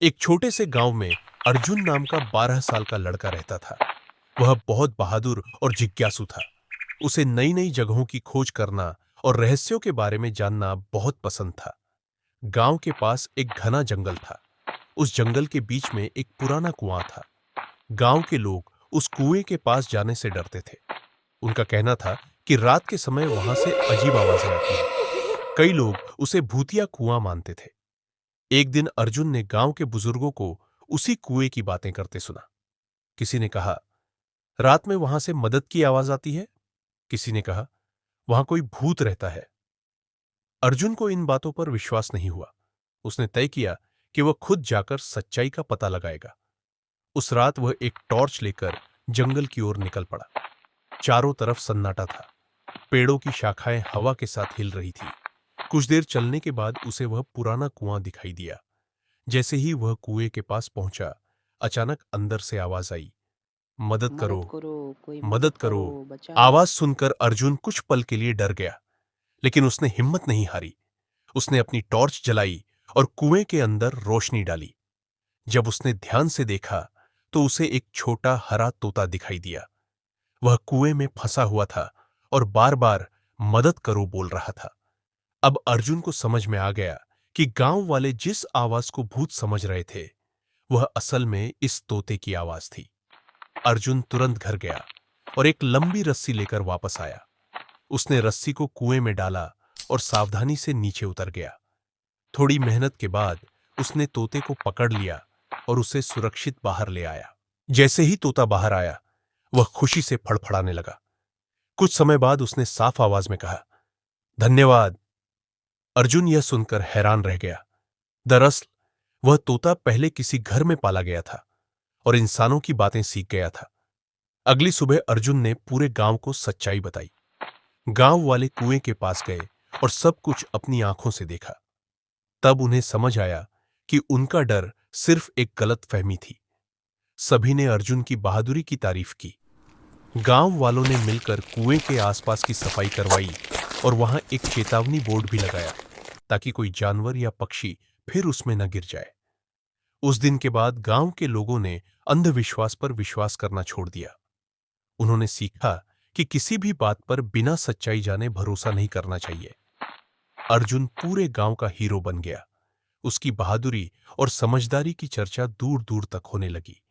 एक छोटे से गांव में अर्जुन नाम का 12 साल का लड़का रहता था। वह बहुत बहादुर और जिज्ञासु था। उसे नई नई जगहों की खोज करना और रहस्यों के बारे में जानना बहुत पसंद था। गांव के पास एक घना जंगल था। उस जंगल के बीच में एक पुराना कुआं था। गांव के लोग उस कुएं के पास जाने से डरते थे। उनका कहना था कि रात के समय वहां से अजीब आवाजें आती हैं। कई लोग उसे भूतिया कुआं मानते थे। एक दिन अर्जुन ने गांव के बुजुर्गों को उसी कुएं की बातें करते सुना। किसी ने कहा, रात में वहां से मदद की आवाज आती है। किसी ने कहा, वहां कोई भूत रहता है। अर्जुन को इन बातों पर विश्वास नहीं हुआ। उसने तय किया कि वह खुद जाकर सच्चाई का पता लगाएगा। उस रात वह एक टॉर्च लेकर जंगल की ओर निकल पड़ा। चारों तरफ सन्नाटा था। पेड़ों की शाखाएं हवा के साथ हिल रही थी। कुछ देर चलने के बाद उसे वह पुराना कुआं दिखाई दिया। जैसे ही वह कुएं के पास पहुंचा, अचानक अंदर से आवाज आई, मदद करो, मदद करो, कोई मदद मदद करो। करो, बचाओ। आवाज सुनकर अर्जुन कुछ पल के लिए डर गया, लेकिन उसने हिम्मत नहीं हारी। उसने अपनी टॉर्च जलाई और कुएं के अंदर रोशनी डाली। जब उसने ध्यान से देखा, तो उसे एक छोटा हरा तोता दिखाई दिया। वह कुएं में फंसा हुआ था और बार बार मदद करो बोल रहा था। अब अर्जुन को समझ में आ गया कि गांव वाले जिस आवाज को भूत समझ रहे थे, वह असल में इस तोते की आवाज थी। अर्जुन तुरंत घर गया और एक लंबी रस्सी लेकर वापस आया। उसने रस्सी को कुएं में डाला और सावधानी से नीचे उतर गया। थोड़ी मेहनत के बाद उसने तोते को पकड़ लिया और उसे सुरक्षित बाहर ले आया। जैसे ही तोता बाहर आया, वह खुशी से फड़फड़ाने लगा। कुछ समय बाद उसने साफ आवाज में कहा, धन्यवाद। अर्जुन यह सुनकर हैरान रह गया। दरअसल वह तोता पहले किसी घर में पाला गया था और इंसानों की बातें सीख गया था। अगली सुबह अर्जुन ने पूरे गांव को सच्चाई बताई। गांव वाले कुएं के पास गए और सब कुछ अपनी आंखों से देखा। तब उन्हें समझ आया कि उनका डर सिर्फ एक गलतफहमी थी। सभी ने अर्जुन की बहादुरी की तारीफ की। गांव वालों ने मिलकर कुएं के आसपास की सफाई करवाई और वहां एक चेतावनी बोर्ड भी लगाया, ताकि कोई जानवर या पक्षी फिर उसमें न गिर जाए। उस दिन के बाद गांव के लोगों ने अंधविश्वास पर विश्वास करना छोड़ दिया। उन्होंने सीखा कि किसी भी बात पर बिना सच्चाई जाने भरोसा नहीं करना चाहिए। अर्जुन पूरे गांव का हीरो बन गया। उसकी बहादुरी और समझदारी की चर्चा दूर दूर तक होने लगी।